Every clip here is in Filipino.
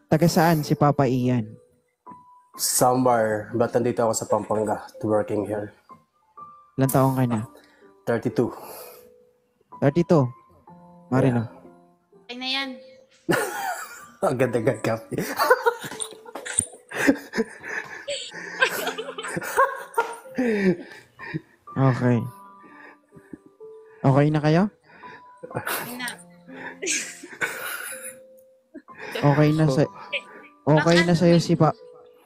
Taga saan si Papa Ian? Sambar, but nandito ako sa Pampanga to working here. Ilang taong ka na? 32. 32. Marino. Okay na yan. Agad-agad kape. Okay. Okay na kayo? Okay na. Okay na sa Okay na sa'yo si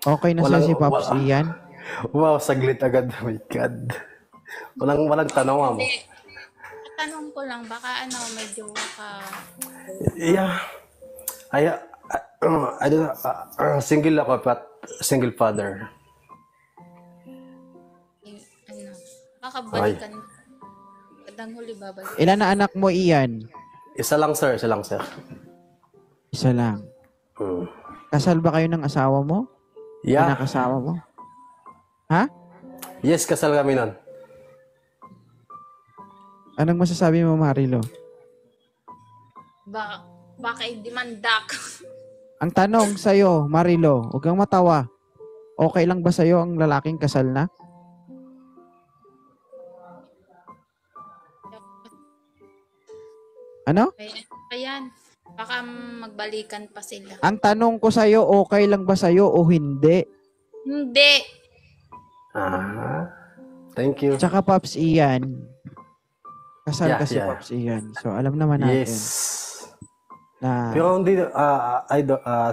Okay na sa'yo si Pops Ian? Wow, saglit agad. Oh my God. Walang tanong mo. Hindi. Tanong ko lang, baka may jowa ka. Yeah. I don't know. Single ako, but single father. Makabalikan. Kadang huli babalik. Ilan na anak mo, Ian? Isa lang, sir. Isa lang, sir. Isa lang. Kasal ba kayo ng asawa mo? Yeah. Pinakasawa mo? Ha? Yes, kasal kami nun. Anong masasabi mo, Marilo? Baka i-demandak. Ang tanong sa'yo, Marilo, huwag kang matawa. Okay lang ba sa'yo ang lalaking kasal na? Ano? Ayan. Baka magbalikan pa sila. Ang tanong ko sa'yo, okay lang ba sa'yo o hindi? Hindi. Thank you. Tsaka Pops Ian. Kasal kasi Yeah. Pops Ian. So, alam naman natin. Yes. Na, Pero hindi,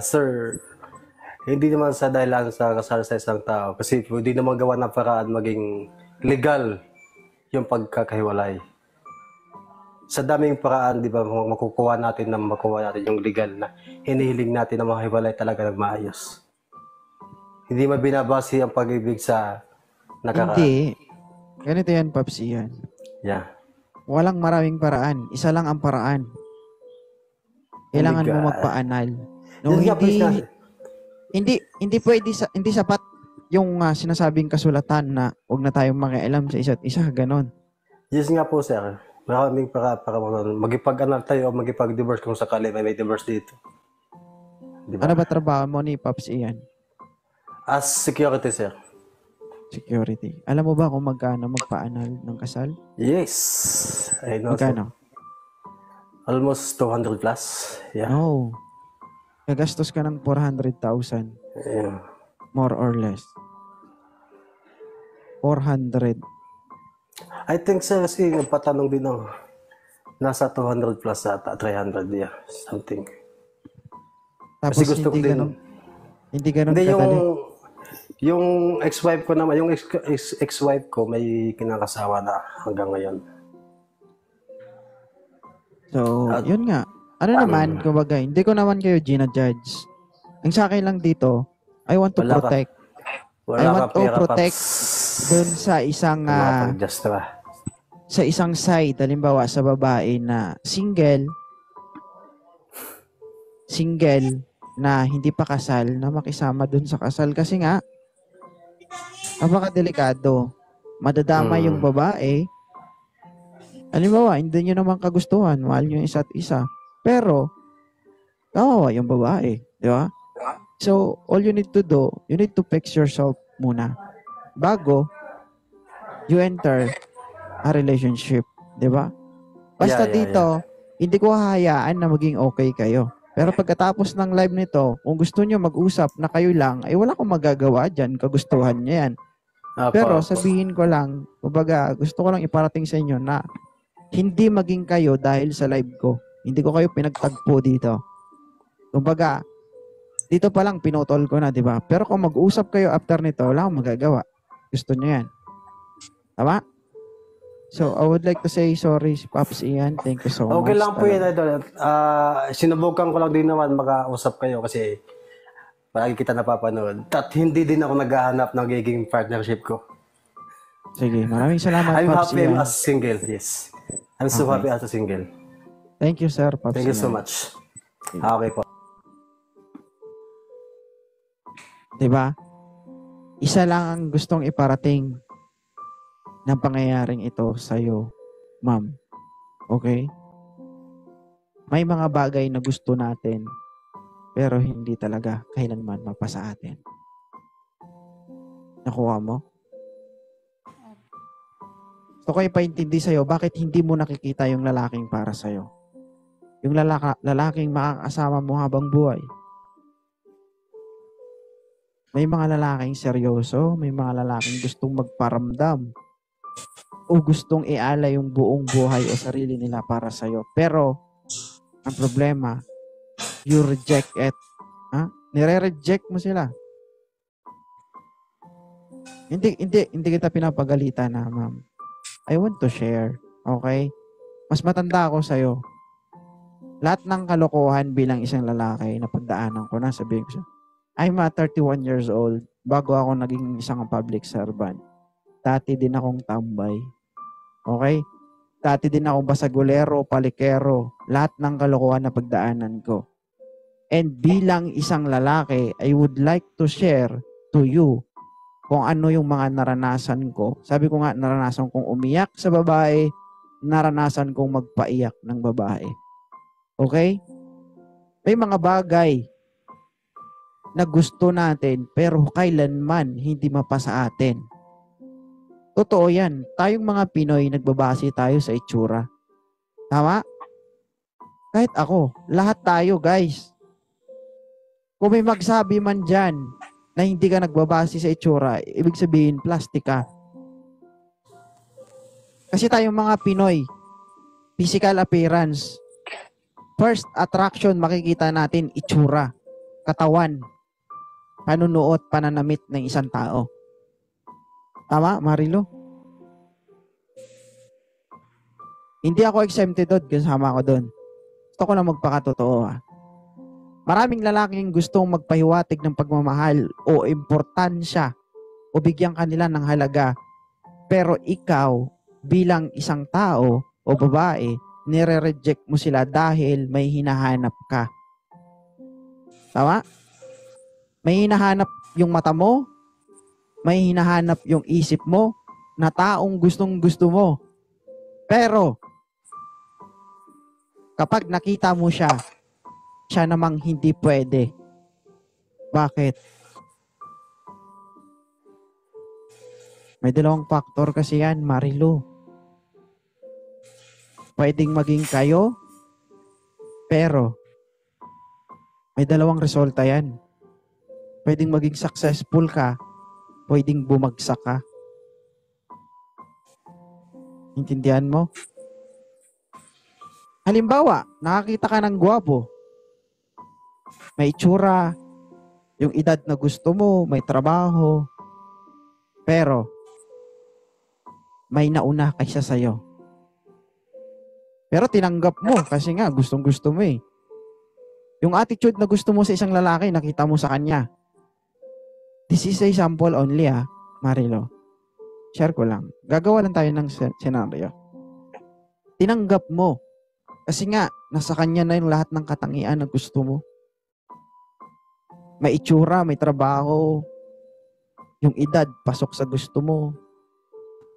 sir, hindi naman sa dahilan sa kasal sa isang tao. Kasi hindi naman gawa ng paraan maging legal yung pagkakahiwalay. Sa daming paraan, di ba, makukuha natin yung legal na hinihiling natin na mahiwalay talaga ng maayos. Hindi mabinabase ang pag-ibig sa nakaraan. hindi. Ganito yan, Pops Ian. Yeah. Walang maraming paraan. Isa lang ang paraan. Kailangan Oh my mo God. magpaanal. No, Yun nga, please, hindi pwede hindi sapat yung sinasabing kasulatan na huwag na tayong makialam sa isa't isa, ganon. Yes nga po, sir. Maraming para magipag-anal tayo o magipag-divorce kung sakali may divorce dito. Diba? Ano ba trabaho mo ni Pops Ian? As security, sir. Security. Alam mo ba kung magkano magpaanal ng kasal? Yes. I know, sir. Magkano? Almost 200 plus. Yeah. No. Gagastos ka ng 400,000. Yeah. More or less. 400. I think, sir, kasi nagpatanong din ako. Nasa 200 plus ata, 300, yeah. Something. Tapos Kasi gusto ko hindi din. ganun. Hindi ganun Hindi, kadali. yung ex-wife ko naman, yung ex-wife ko may kinakasawa na hanggang ngayon. So, yun nga. Ano naman, kumbaga, hindi ko naman kayo gina-judge. Ang sa akin lang dito, I want to protect. I want to protect dun sa isang sa isang side, halimbawa sa babae na single na hindi pa kasal, na makisama dun sa kasal. Kasi nga, napakadelikado. Madadama yung babae. Halimbawa, hindi nyo naman kagustuhan, mahal nyo isa't isa. Pero, kawawa yung babae. Di ba? So, all you need to do, you need to fix yourself muna. Bago, you enter a relationship. Di ba? Basta dito, hindi ko hahayaan na maging okay kayo. Pero pagkatapos ng live nito, kung gusto nyo mag-usap na kayo lang, ay wala akong magagawa dyan. Kagustuhan nyo yan. Pero sabihin ko lang, kumbaga, gusto ko lang iparating sa inyo na hindi maging kayo dahil sa live ko. Hindi ko kayo pinagtagpo dito. Kumbaga, dito pa lang pinutol ko na, di ba? Pero kung mag-usap kayo after nito, wala akong magagawa. Gusto nyo yan. Tama? So, I would like to say sorry, Pops Ian. Thank you so much. Okay lang po yun, Idol. Sinubukan ko lang din naman makausap kayo kasi palagi kita napapanood. At hindi din ako naghahanap ng giging partnership ko. Sige, maraming salamat, I'm Pops happy Ian. as single, yes. I'm so happy as a single. Thank you, sir, Pops Thank you so Ian. much. Okay po. Diba? Isa lang ang gustong iparating ng pangyayaring ito sa'yo, ma'am. Okay? May mga bagay na gusto natin, pero hindi talaga kailanman mapasa atin. Nakuha mo? Gusto ko ipaintindi sa'yo, bakit hindi mo nakikita yung lalaking para sa'yo? Yung lalaking makakasama mo habang buhay. May mga lalaking seryoso, may mga lalaking gustong magparamdam o gustong ialay yung buong buhay o sarili nila para sa'yo. Pero, ang problema, you reject it. Ha? Nire-reject mo sila. Hindi kita pinapagalitan na, ma'am. I want to share. Okay? Mas matanda ako sa'yo. Lahat ng kalokohan bilang isang lalaki na pagdaanan ko na, sabihin ko siya, I'm 31 years old bago ako naging isang public servant. Dati din akong tambay. Okay? Dati din akong basagulero, palikero. Lahat ng kalokohan na pagdaanan ko. And bilang isang lalaki, I would like to share to you kung ano yung mga naranasan ko. Sabi ko nga, naranasan kong umiyak sa babae, naranasan kong magpaiyak ng babae. Okay? May mga bagay na gusto natin pero kailanman hindi mapasa atin. Totoo yan. Tayong mga Pinoy, nagbabase tayo sa itsura. Tama? Kahit ako, lahat tayo, guys. Kung may magsabi man dyan na hindi ka nagbabase sa itsura, ibig sabihin, plastic ka. Kasi tayong mga Pinoy, physical appearance, first attraction, makikita natin itsura, katawan, panunuot, pananamit ng isang tao. Tama, Marilo? Hindi ako exempted doon, kasama ko doon. Gusto ko na magpakatotoo. Maraming lalaking gustong magpahiwatig ng pagmamahal o importansya o bigyan kanila ng halaga. Pero ikaw, bilang isang tao o babae, nire-reject mo sila dahil may hinahanap ka. Tama? May hinahanap yung mata mo, may hinahanap yung isip mo na taong gustong gusto mo. Pero, kapag nakita mo siya, siya namang hindi pwede. Bakit? May dalawang faktor kasi yan, Marilu. Pwedeng maging kayo, pero may dalawang resulta yan. Pwedeng maging successful ka, pwedeng bumagsak ka. Intindihan mo? Halimbawa, nakakita ka ng gwapo. May itsura, yung edad na gusto mo, may trabaho, pero may nauna kaysa sa'yo. Pero tinanggap mo kasi nga gustong gusto mo eh. Yung attitude na gusto mo sa isang lalaki, nakita mo sa kanya. This is a sample only Marilo. Share ko lang. Gagawa lang tayo ng senaryo. Tinanggap mo. Kasi nga, nasa kanya na yung lahat ng katangian na gusto mo. May itsura, may trabaho, yung edad, pasok sa gusto mo.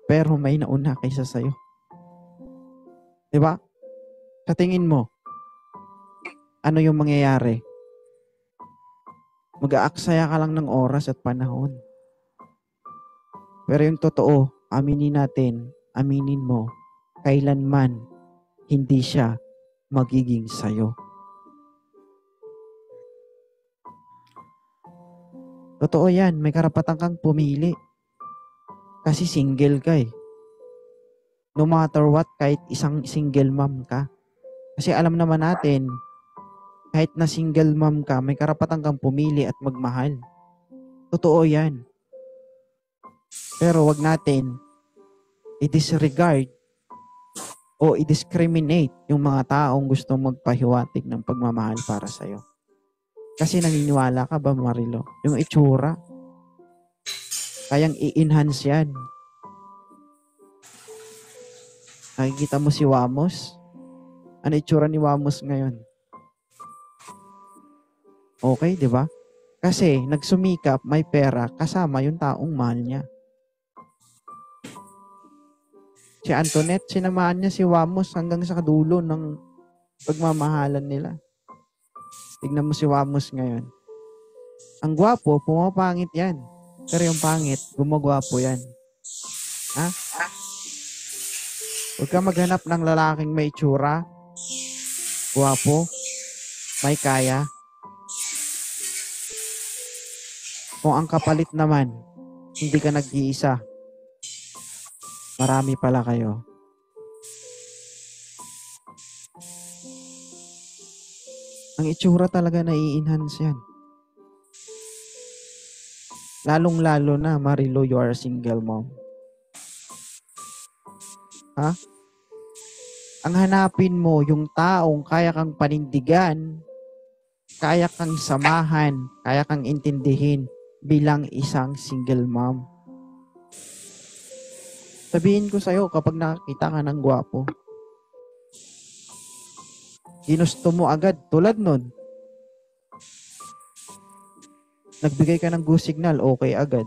Pero may nauna kaysa sa'yo. Diba? Sa tingin mo, ano yung mangyayari? Mag-aaksaya ka lang ng oras at panahon. Pero yung totoo, aminin natin, aminin mo, kailanman hindi siya magiging sayo. Totoo yan, may karapatan kang pumili. Kasi single ka eh. No matter what, kahit isang single mom ka. Kasi alam naman natin, kahit na single mom ka, may karapatan kang pumili at magmahal. Totoo yan. Pero wag natin i-disregard o i-discriminate yung mga taong gusto magpahiwatig ng pagmamahal para sa'yo. Kasi naniniwala ka ba, Marilo? Yung itsura, kayang i-enhance yan. Nakikita mo si Wamos? Ano itsura ni Wamos ngayon? Okay, di ba? Kasi nagsumikap, may pera, kasama yung taong mahal niya. Si Antoinette, sinamahan niya si Wamos hanggang sa dulo ng pagmamahalan nila. Tignan mo si Wamos ngayon. Ang gwapo, pumapangit yan. Pero yung pangit, gumagwapo yan. Ha? Huwag ka maghanap ng lalaking may tsura, gwapo, may kaya. Kung ang kapalit naman, hindi ka nag-iisa, marami pala kayo. Ang itsura talaga na i-enhance yan. Lalong-lalo na, Marilo, you are a single mom. Ha? Ang hanapin mo, yung taong kaya kang panindigan, kaya kang samahan, kaya kang intindihin bilang isang single mom. Sabihin ko sa'yo, kapag nakakita ka ng gwapo, ginusto mo agad, tulad nun. Nagbigay ka ng go signal, okay agad.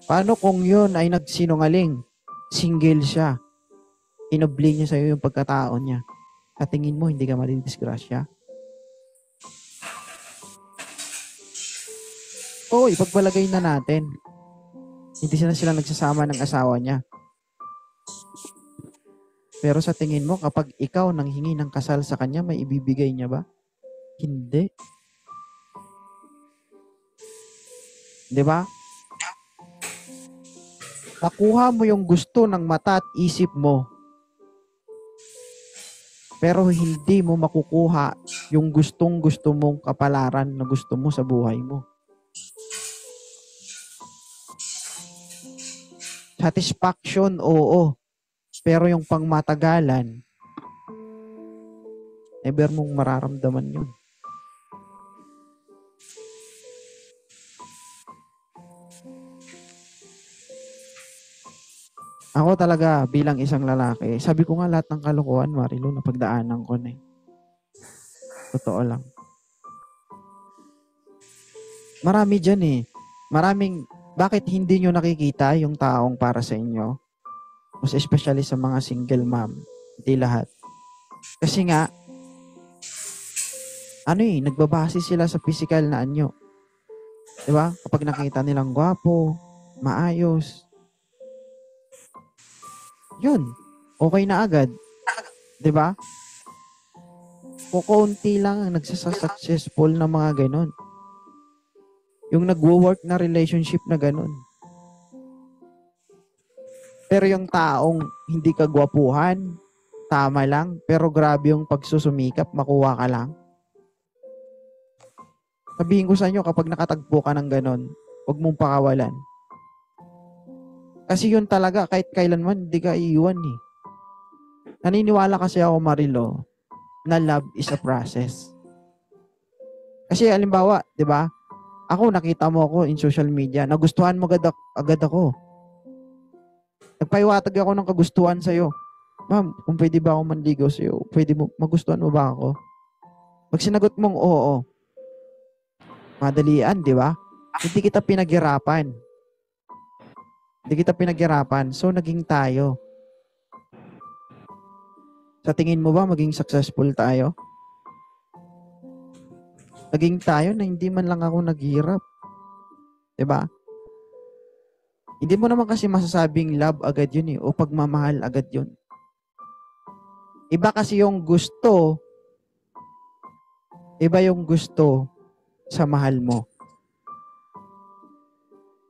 Paano kung yun ay nagsinungaling? Single siya. Inobli niya sa'yo yung pagkatao niya. Sa tingin mo, hindi ka madidisgrasya? Oo, ipagpalagay na natin. Hindi sila nagsasama ng asawa niya. Pero sa tingin mo, kapag ikaw nang hingi ng kasal sa kanya, may ibibigay niya ba? Hindi. Di ba? Nakuha mo yung gusto ng mata at isip mo. Pero hindi mo makukuha yung gustong-gusto mong kapalaran na gusto mo sa buhay mo. Satisfaction, oo. Pero yung pangmatagalan, never mong mararamdaman yun. Ako talaga, bilang isang lalaki, sabi ko nga lahat ng kalokohan, Marilo, napagdaanan ko na eh. Totoo lang. Marami dyan eh. Bakit hindi nyo nakikita yung taong para sa inyo? Mas especially sa mga single mom. Hindi lahat. Kasi nga, nagbabase sila sa physical na anyo. Diba? Kapag nakita nilang gwapo, maayos, yun, okay na agad. 'Di ba? Kukunti lang ang nagsasuccessful na mga ganon. Yung nagwo-work na relationship na ganon. Pero yung taong hindi kagwapuhan, tama lang, pero grabe yung pagsusumikap, makuha ka lang. Sabihin ko sa inyo, kapag nakatagpo ka ng ganon, huwag mong pakawalan. Kasi yun talaga, kahit kailanman, hindi ka iiwan eh. Naniniwala kasi ako, Marilo, na love is a process. Kasi halimbawa, di ba? Ako, nakita mo ako in social media, nagustuhan mo agad ako. Nagpaiwatag ako ng kagustuhan sa'yo. Ma'am, kung pwede ba ako manligaw sa'yo, magustuhan mo ba ako? Pag sinagot mong oo, madalian, di ba? Hindi kita pinaghirapan. So, naging tayo. Sa tingin mo ba maging successful tayo? Naging tayo na hindi man lang ako naghirap. Diba? Hindi mo naman kasi masasabing love agad yun eh, o pagmamahal agad yun. Iba kasi yung gusto, sa mahal mo.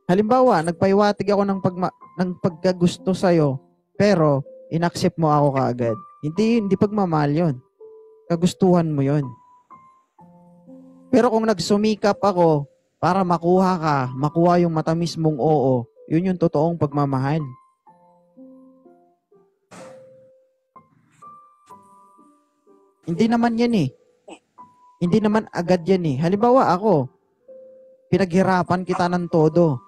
Halimbawa, nagpaiwatig ako ng pagkagusto sa'yo, pero inaccept mo ako kaagad. Hindi pagmamahal yun. Kagustuhan mo yun. Pero kung nagsumikap ako para makuha yung matamis mong oo, yun yung totoong pagmamahal. Hindi naman yan eh. Hindi naman agad yan eh. Halimbawa ako, pinaghirapan kita ng todo.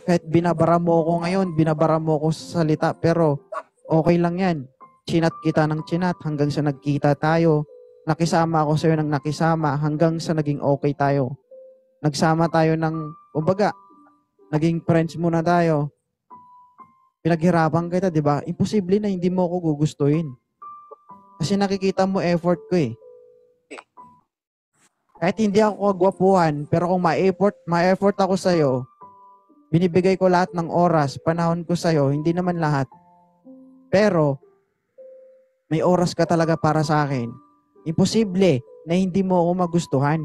Kahit binabara mo ako ngayon, binabara mo ako sa salita, pero okay lang yan. Chinat kita ng chinat hanggang sa nagkita tayo. Nakisama ako sa'yo ng nakisama hanggang sa naging okay tayo. Nagsama tayo naging friends muna tayo. Pinaghirapan kita, di ba? Imposible na hindi mo ako gugustuhin. Kasi nakikita mo effort ko eh. Kahit hindi ako kagwapuhan, pero kung ma-effort ako sa'yo, binibigay ko lahat ng oras, panahon ko sa'yo, hindi naman lahat. Pero, may oras ka talaga para sa akin. Imposible na hindi mo ako magustuhan.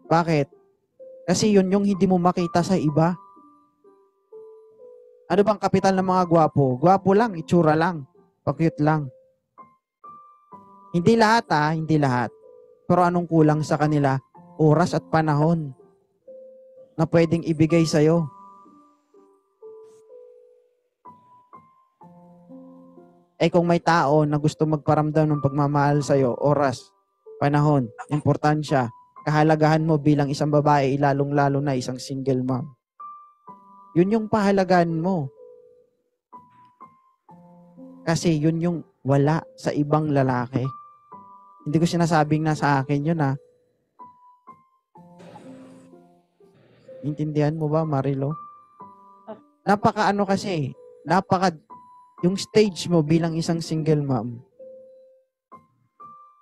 Bakit? Kasi yun yung hindi mo makita sa iba. Ano bang kapital ng mga gwapo? Gwapo lang, itsura lang, pa-cute lang. Hindi lahat hindi lahat. Pero anong kulang sa kanila? Oras at panahon na pwedeng ibigay sa'yo. Eh kung may tao na gusto magparamdam ng pagmamahal sa'yo, oras, panahon, importansya, kahalagahan mo bilang isang babae, lalong-lalo na isang single mom. Yun yung pahalagahan mo. Kasi yun yung wala sa ibang lalaki. Hindi ko sinasabing na sa akin yun Intindihan mo ba, Marilo? Yung stage mo bilang isang single mom,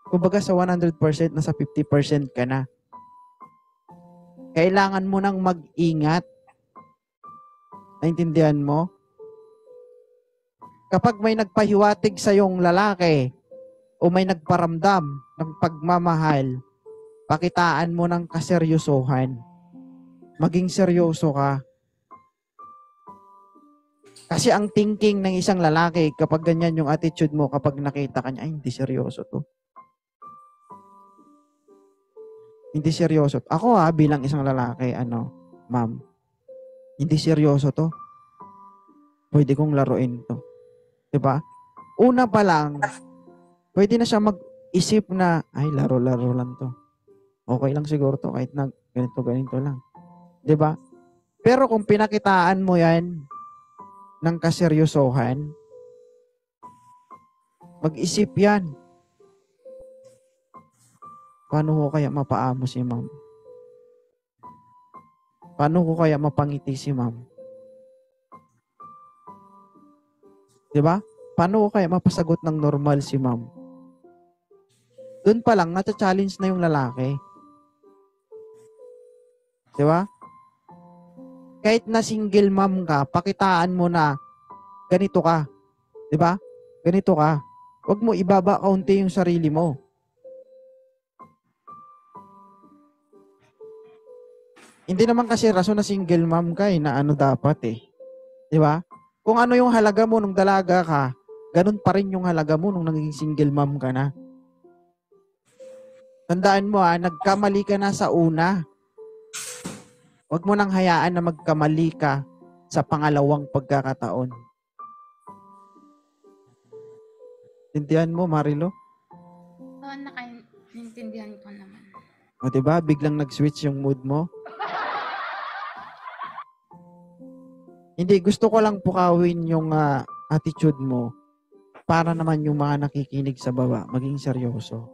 kumbaga sa 100%, nasa 50% ka na. Kailangan mo nang mag-ingat. Naintindihan mo? Kapag may nagpahiwatig sa yung lalaki o may nagparamdam ng pagmamahal, pakitaan mo ng kaseryosohan. Maging seryoso ka. Kasi ang thinking ng isang lalaki, kapag ganyan yung attitude mo, kapag nakita ka niya, ay, hindi seryoso to. Hindi seryoso. Ako bilang isang lalaki, ma'am, hindi seryoso to. Pwede kong laruin to. Diba? Una pa lang, pwede na siya mag-isip na, ay, laro-laro lang to. Okay lang siguro to, kahit na ganito lang. Diba? Pero kung pinakitaan mo yan ng kaseryosohan, mag-isip yan. Paano ko kaya mapaamo si ma'am? Paano ko kaya mapangiti si ma'am? Diba? Paano ko kaya mapasagot ng normal si ma'am? Doon pa lang, nata-challenge na yung lalaki. Diba? Kahit na single mom ka, pakitaan mo na ganito ka. Diba? Ganito ka. Huwag mo ibaba kaunti yung sarili mo. Hindi naman kasi rason na single mom ka na dapat Di ba? Kung ano yung halaga mo nung dalaga ka, ganun pa rin yung halaga mo nung naging single mom ka na. Tandaan mo nagkamali ka na sa una. Huwag mo nang hayaan na magkamali ka sa pangalawang pagkakataon. Tindihan mo, Marilo? Oo, nakaintindihan ko naman. O diba? Biglang nag-switch yung mood mo. Hindi, gusto ko lang pukawin yung attitude mo para naman yung mga nakikinig sa baba maging seryoso.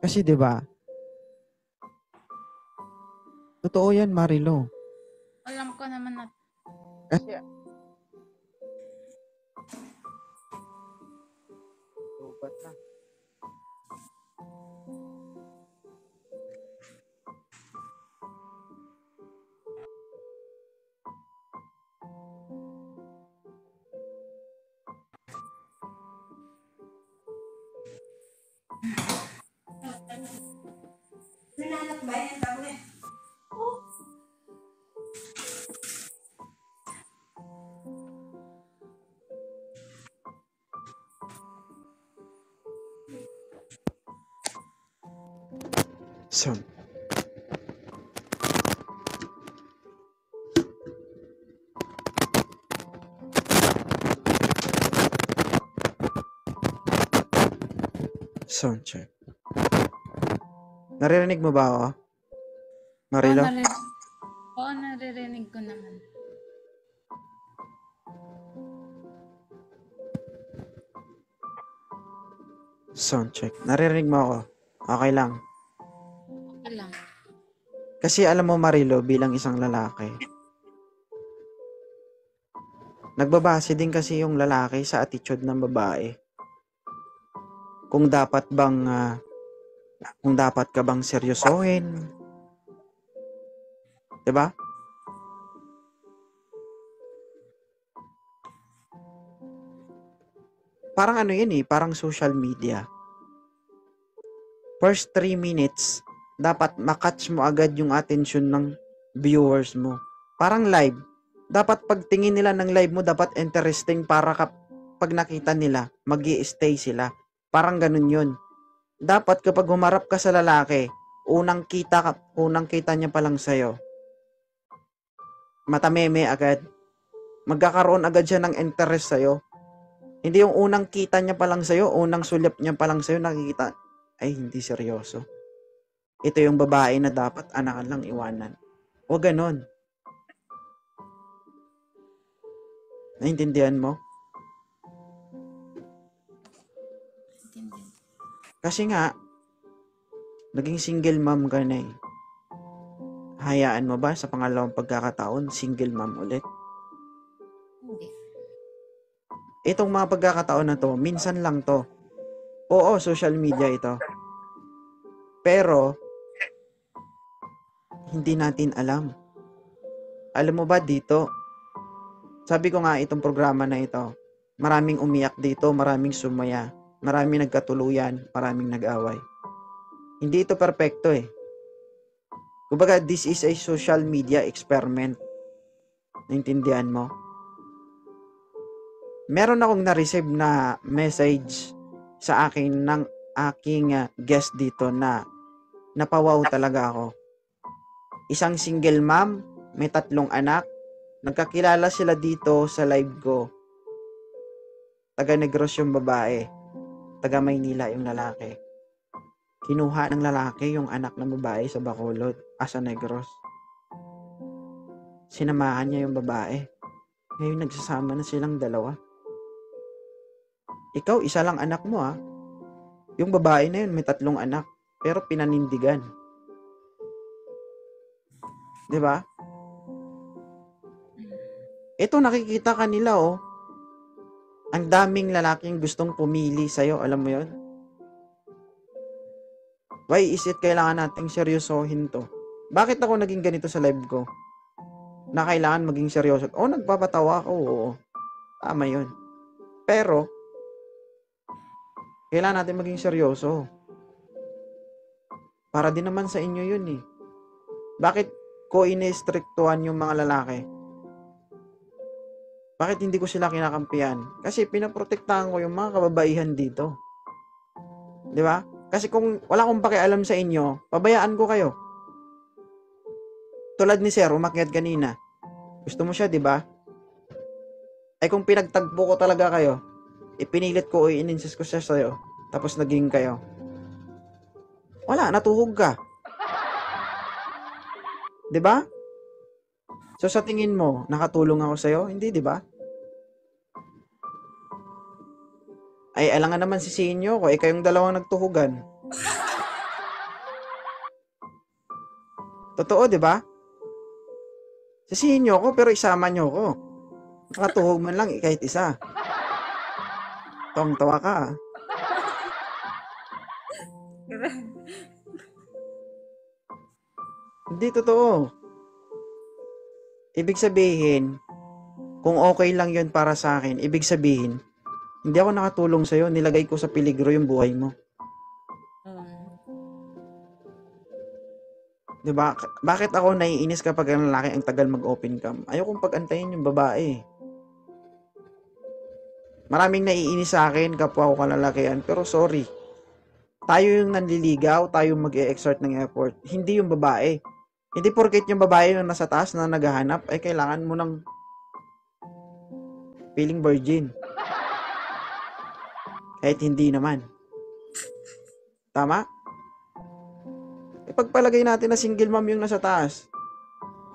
Kasi 'di ba? Totoo 'yan, Marilo. Alam ko naman na Kasi na. Son. Sound check. Naririnig mo ba ako? Marilo? Oo, naririnig ko naman. Sound check. Naririnig mo ako? Okay lang. Okay lang. Kasi alam mo, Marilo, bilang isang lalaki, nagbabase din kasi yung lalaki sa attitude ng babae. Kung dapat bang Kung dapat ka bang seryosohin. 'Di ba? Parang ano yun eh, parang social media. First 3 minutes, dapat makatch mo agad yung attention ng viewers mo. Parang live. Dapat pagtingin nila ng live mo, dapat interesting para pag nakita nila, magi-stay sila. Parang ganun yun. Dapat kapag humarap ka sa lalaki, unang kita niya pa lang sa'yo, matameme agad. Magkakaroon agad siya ng interest sa'yo. Hindi yung unang kita niya pa lang sa'yo, unang sulyap niya pa lang sa'yo, nakikita, ay hindi seryoso. Ito yung babae na dapat anakan lang iwanan. Huwag ganon. Naintindihan mo? Intindi. Kasi nga, naging single mom ka na eh. Hayaan mo ba sa pangalawang pagkakataon, single mom ulit? Hindi. Itong mga pagkakataon na to, minsan lang to. Oo, social media ito. Pero, hindi natin alam. Alam mo ba dito? Sabi ko nga itong programa na ito, maraming umiyak dito, maraming sumaya, maraming nagkatuluyan, maraming nag-away. Hindi ito perpekto eh. Kumbaga, this is a social media experiment. Naintindihan mo? Meron akong na-receive na message sa akin ng aking guest dito na napawaw talaga ako. Isang single mom, may 3 anak, nagkakilala sila dito sa live ko. Taga Negros yung babae, taga Maynila yung lalaki. Kinuha ng lalaki yung anak ng babae sa Bacolod, sa Negros. Sinamahan niya yung babae. Ngayon nagsasama na silang dalawa. Ikaw, isa lang anak mo ah. Yung babae na yun, may 3 anak. Pero pinanindigan. 'Di ba? Ito nakikita kanila oh. Ang daming lalaking gustong pumili sa'yo, alam mo yon? Why is it kailangan nating seryosohin to? Bakit ako naging ganito sa live ko? Na kailangan maging seryoso. Oh, nagpapatawa ako, oo. Tama yun. Pero, kailangan natin maging seryoso. Para din naman sa inyo yun eh. Bakit ko inistriktuhan yung mga lalaki? Bakit hindi ko sila kinakampihan? Kasi pinaprotektahan ko yung mga kababaihan dito. Di ba? Kasi kung wala akong pakialam sa inyo, pabayaan ko kayo. Tulad ni Sir, umakyat kanina. Gusto mo siya, di ba? Ay kung pinagtagpo ko talaga kayo, ipinilit ko o ininsist ko siya sa'yo, tapos naging kayo. Wala, natuhog ka. Di ba? So sa tingin mo, nakatulong ako sa'yo? Hindi, di ba? Ay, alangan naman si Sinyo ko, kayong dalawang nagtuhugan. Totoo, di ba? Sisihin nyo ko, pero isama nyo ko. Nakatuhog man lang, kahit isa. Tawang-tawa ka, ah. Hindi totoo. Ibig sabihin, kung okay lang yun para sa akin, ibig sabihin, hindi ako nakatulong sa'yo, nilagay ko sa peligro yung buhay mo. Diba? Bakit ako naiinis kapag ang lalaki ang tagal mag-open cam? Ayokong pag-antayin yung babae. Maraming naiinis sa akin kapwa ko kalalakihan, pero sorry. Tayo yung nanliligaw, tayo yung mag-e-exert ng effort, hindi yung babae. Hindi porket yung babae yung nasa taas na naghahanap, ay kailangan mo ng feeling virgin. Kahit hindi naman. Tama? Ipagpalagay natin na single mom yung nasa taas.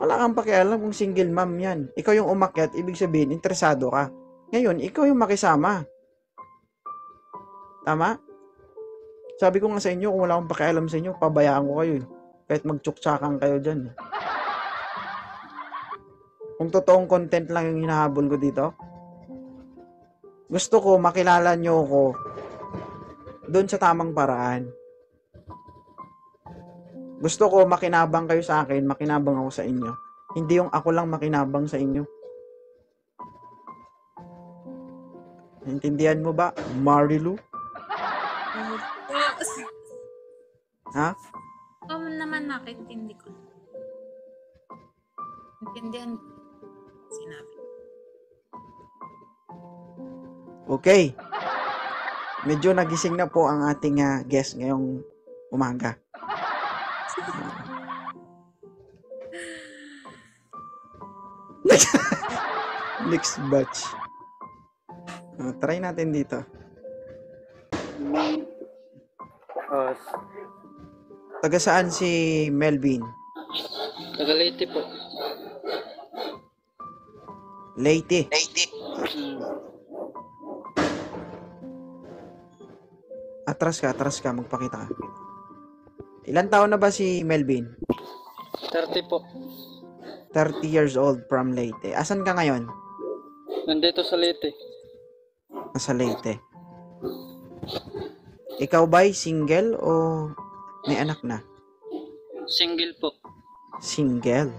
Wala kang pakialam kung single mom yan. Ikaw yung umakyat, ibig sabihin, interesado ka. Ngayon, ikaw yung makisama. Tama? Sabi ko nga sa inyo, kung wala akong pakialam sa inyo, pabayaan ko kayo. Kahit magtsuktsakan kayo dyan. Kung totoong content lang yung hinahabol ko dito, gusto ko makilala nyo ko doon sa tamang paraan. Gusto ko makinabang kayo sa akin, makinabang ako sa inyo. Hindi yung ako lang makinabang sa inyo. Naintindihan mo ba, Marilu? Ha? Oo naman, nakintindi ko. Intindihan ko. Sinabi. Okay. Medyo nagising na po ang ating guest ngayong umaga. Next batch. Try natin dito. Taga saan si Melvin? Taga Leyte po. Leyte. Atras ka, magpakita ka. Ilan taon na ba si Melvin? 30 po. 30 years old from Leyte. Asan ka ngayon? Nandito sa Leyte. Nasa Leyte. Ikaw ba'y single o may anak na? Single po. Single.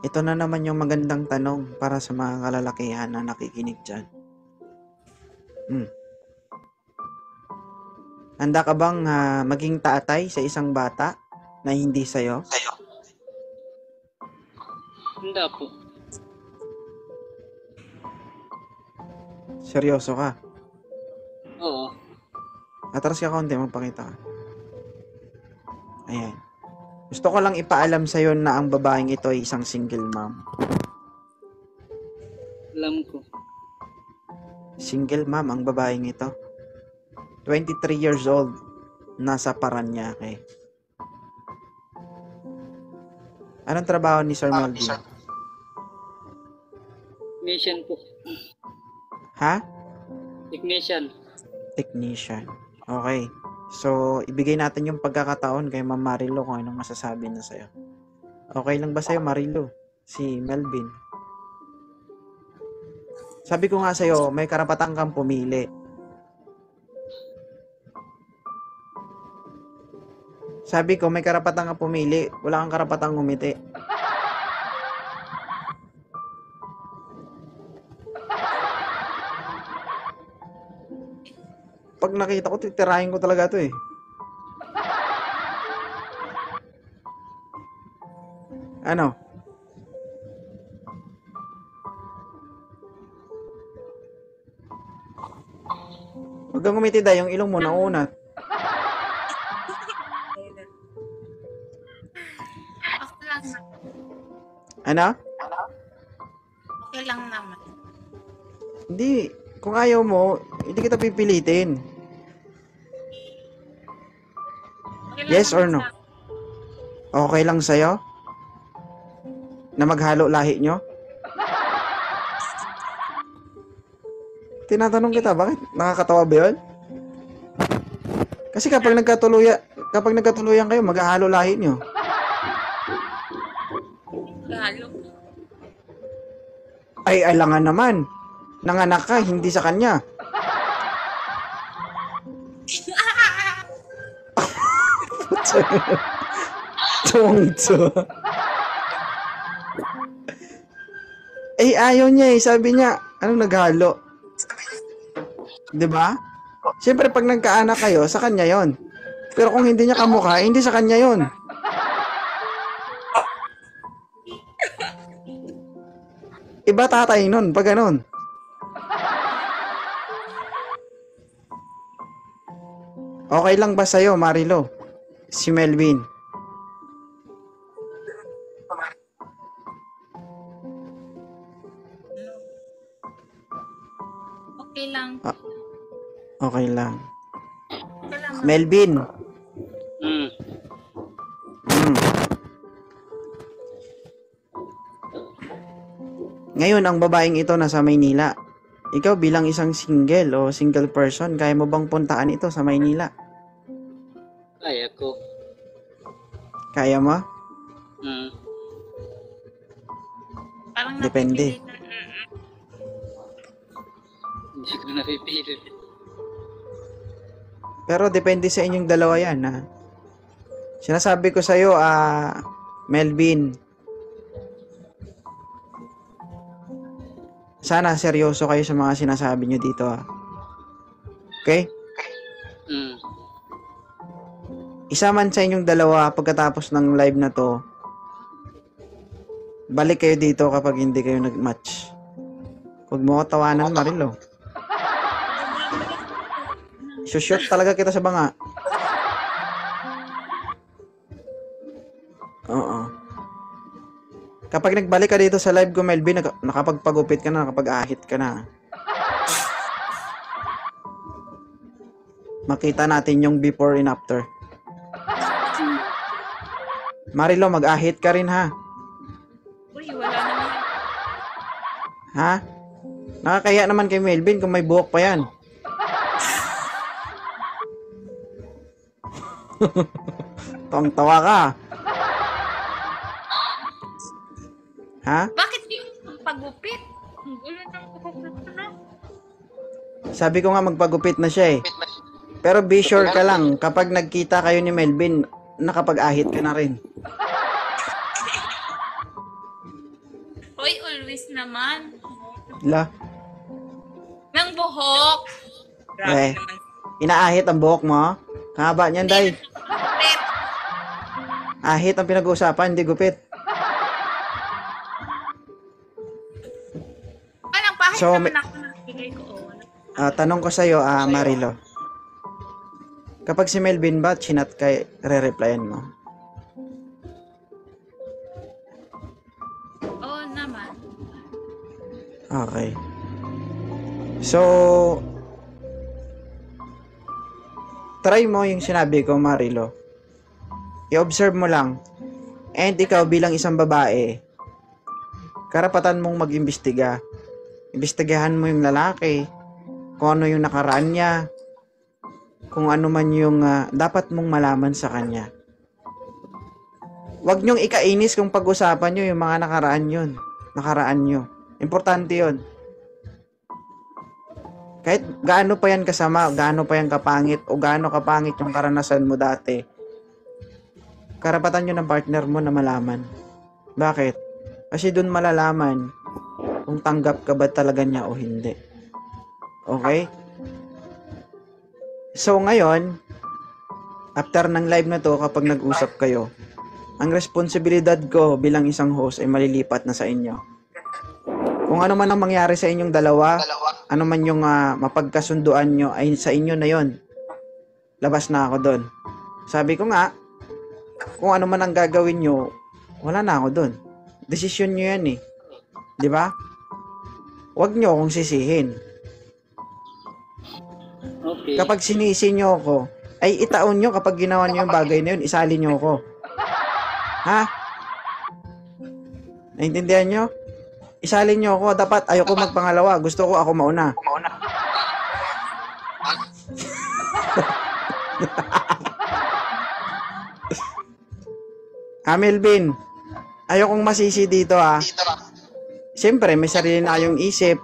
Ito na naman yung magandang tanong para sa mga kalalakihan na nakikinig dyan. Handa ka bang maging tatay sa isang bata na hindi sa'yo? Handa po. Seryoso ka? Oo. Atras ka konti, magpakita ka. Ayan. Gusto ko lang ipaalam sa'yo na ang babaeng ito ay isang single mom. Alam ko. Single mom ang babaeng ito. 23 years old. Nasa Paranaque. Anong trabaho ni Sir Melvin? Technician po. Ha? Technician. Technician. Okay. So, ibigay natin yung pagkakataon kay Ma'am Marilo kung anong masasabi na sa'yo. Okay lang ba sa'yo, Marilo? Si Melvin. Sabi ko nga sa'yo, may karapatan kang pumili. Sabi ko, may karapatan kang pumili. Wala kang karapatang umiti. Pag nakita ko, titirahin ko talaga to eh. Ano? Huwag kang umiti dahil yung ilong mo naunat. Okay lang naman. Ano? Okay lang naman. Hindi. Kung ayaw mo, hindi kita pipilitin. Okay lang Yes or naman no? sa- Okay lang sa'yo? Na maghalo lahi nyo? Tinatanong kita, bakit? Nakakatawa ba yun? Kasi kapag nagkatuluyan kayo, maghahalo lahi nyo. Lalo. Ay, alangan naman. Nanganak ka, hindi sa kanya. Tungto. Eh, ayaw niya eh. Sabi niya, anong naghalo? 'Di ba? Siyempre, pag nagkaanak kayo, sa kanya yon. Pero kung hindi niya kamukha, hindi sa kanya yon. Iba tatay nun, pag ganun. Okay lang ba sa'yo, Marilo? Si Melvin. Okay lang. Okay lang. Okay lang. Melvin. Hmm. Ngayon, ang babaeng ito nasa Maynila. Ikaw bilang isang single o single person, kaya mo bang puntaan ito sa Maynila? Kaya ko. Kaya mo? Hmm. Parang Depende. napipilitan. Hindi ko napipilit. Pero depende sa inyong dalawa yan, ha? Sinasabi ko sa'yo, Melvin, sana seryoso kayo sa mga sinasabi nyo dito, ha? Okay? Mm. Isa man sa inyong dalawa pagkatapos ng live na to, balik kayo dito kapag hindi kayo nag-match. Huwag mo ko tawanan, Marilo. Shoot talaga kita sa banga. Oo. Kapag nagbalik ka dito sa live ko, Melvin, nakapagpagupit ka na, nakapag-ahit ka na. Makita natin yung before and after. Marilo, mag-ahit ka rin, ha? Uy, wala naman. Ha? Nakakaya naman kay Melvin kung may buhok pa yan. Tawang-tawa ka. Ha? Bakit yung pagupit? Ang gulo ng pagupit na. Sabi ko nga magpagupit na siya eh. Pero be sure ka lang, kapag nagkita kayo ni Melvin, nakapag-ahit ka na rin. Uy, always naman. La, Nang buhok. eh, inaahit ang buhok mo? Haba niyan, day. Gupit. Ahit ang pinag-uusapan, hindi gupit. Parang pahit So, naman ako ng bigay ko. Tanong ko sa'yo, Marilo. Kapag si Melvin ba, chinat kay re-replyan mo? Oo naman. Okay. So, try mo yung sinabi ko, Marilo. I-observe mo lang. And ikaw bilang isang babae, karapatan mong mag-imbestiga. Imbestigahan mo yung lalaki, kung ano yung nakaraan niya, kung ano man yung dapat mong malaman sa kanya. Huwag niyong ikainis kung pag-usapan niyo yung mga nakaraan niyo. Importante yun. Kahit gaano pa yan kasama, gaano pa yan kapangit, o gaano kapangit yung karanasan mo dati, karapatan nyo ng partner mo na malaman. Bakit? Kasi dun malalaman kung tanggap ka ba talaga niya o hindi. Okay? So ngayon, after ng live na to, kapag nag-usap kayo, ang responsibilidad ko bilang isang host ay malilipat na sa inyo. Kung ano man ang mangyari sa inyong dalawa, ano man yung mapagkasunduan nyo, ay sa inyo na yon. Labas na ako doon. Sabi ko nga, kung ano man ang gagawin nyo, wala na ako doon. Desisyon nyo yan eh. Di ba? Huwag nyo akong sisihin. Okay. Kapag sinisi nyo ako, ay itaon nyo kapag ginawa nyo yung bagay na yun, isali nyo ako. Ha? Naintindihan nyo? Isali nyo ako. Dapat ayoko magpangalawa. Gusto ko ako mauna. Melvin, ayokong masisi dito Siyempre, may sarili na kayong isip,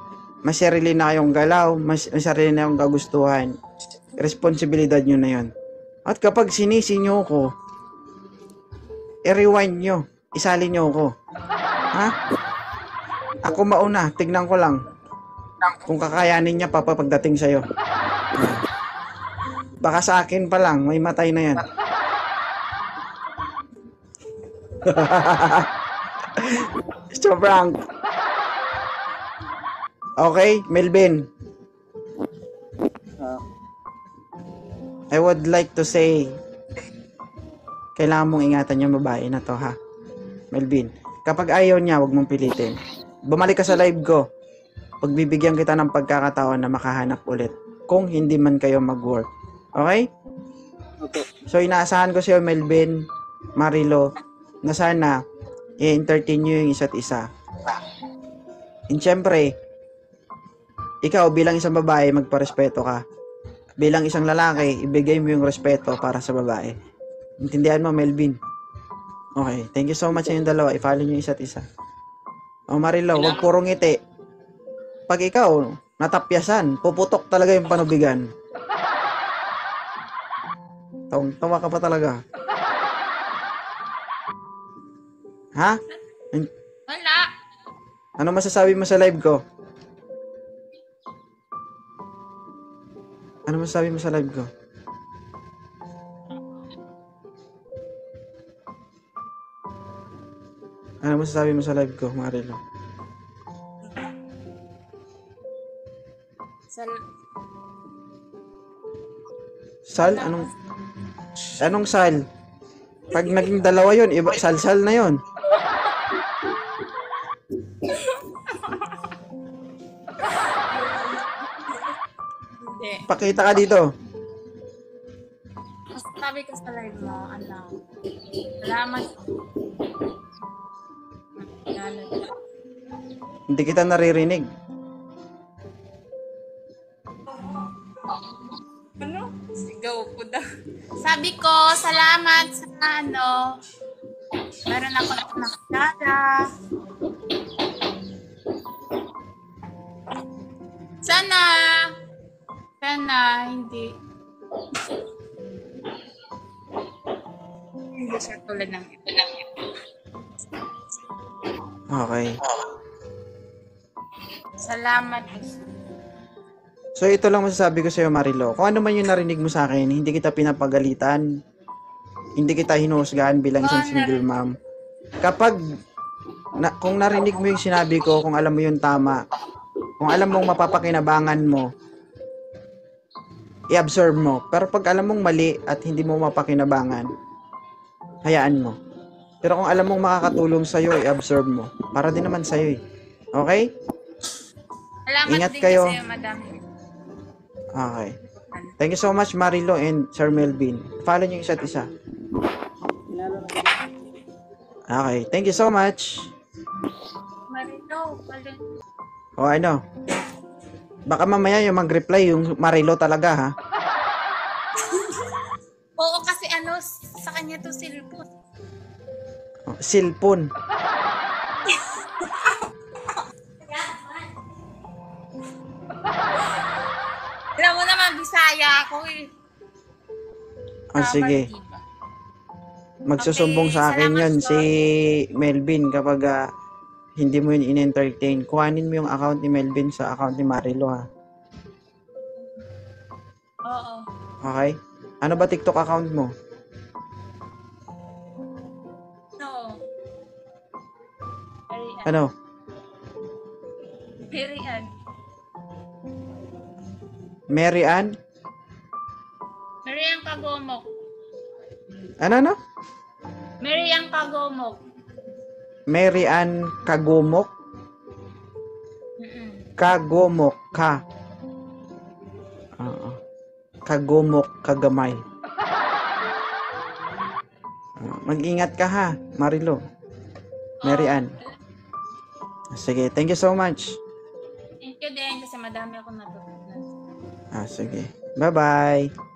may sarili na kayong galaw, may sarili na kayong kagustuhan. Responsibilidad nyo na yon. At kapag sinisi nyo ako, i-rewind nyo, isali nyo ako. Ha? Ako mauna, tignan ko lang kung kakayanin niya pagdating sa'yo. Baka sa akin pa lang, may matay na yan. So, Frank. Okay, Melvin. I would like to say, kailangan mong ingatan yung babae na to, ha? Melvin, kapag ayaw niya, huwag mong pilitin. Bumalik ka sa live ko. Pagbibigyan kita ng pagkakataon na makahanap ulit kung hindi man kayo mag-work. Okay? Okay. So, inaasahan ko sa'yo, Melvin, Marilo, na sana i-entertain nyo yung isa't isa. And syempre, ikaw bilang isang babae, magparespeto ka. Bilang isang lalaki, ibigay mo yung respeto para sa babae. Intindihan mo, Melvin? Okay, thank you so much sa inyong dalawa. I-follow nyo yung isa't isa. O Marilo, huwag puro ngiti. Pag ikaw, natapyasan, puputok talaga yung panubigan. Tawa ka pa talaga. Ha? Wala. Ano masasabi mo sa live ko? Ano masasabi mo sa live ko? Ano masasabi mo sa live ko, Marilo? Sal? Anong sal? Pag naging dalawa yon, iba sal-sal na yon. Hindi. Pakita ka dito. Mas sabi ko sa live mo, ano, salamat. Ano, Hindi kita naririnig. ano? Sigaw ko daw. Sabi ko, salamat sa ano, meron ako nakilala. Sana, hindi siya tulad ng ito. Okay. Salamat. So ito lang masasabi ko sa iyo, Marilo. Kung ano man yung narinig mo sa akin, hindi kita pinapagalitan. Hindi kita hinuhusgahan bilang isang single mom. Kung narinig mo yung sinabi ko, kung alam mo yung tama, kung alam mong mapapakinabangan mo, i-absorb mo. Pero pag alam mong mali at hindi mo mapakinabangan, hayaan mo. Pero kung alam mong makakatulong sa'yo, i-absorb mo. Para din naman sa'yo eh. Okay? Salamat Ingat din kayo. kasi, madam. Okay. Thank you so much, Marilo and Sir Melvin. Follow nyo yung isa't isa. Okay. Thank you so much. Marino, pala. O ano? Baka mamaya yung mag-reply yung Marilo talaga ha. Oo, kasi ano, sa kanya to silpon. Silpon. Alam mo naman, Bisaya ako eh. O sige. Diba? Magsusumbong Okay, sa akin salamat yun po. si Melvin kapag hindi mo yun in-entertain. Kuhanin mo yung account ni Melvin sa account ni Marilo ha. Oo. Okay? Ano ba TikTok account mo? No. Very Ano? Very Mary Ann? Mary ang Kagomok. Ano? Mary ang Kagomok. Mary Ann Kagomok? Mm-mm. Kagomok ka. Oo. Kagomok kagamay. Mag-ingat ka ha, Marilo. Mary Ann. Sige, thank you so much. Thank you din kasi madami ako natutunan. Sige. Bye-bye.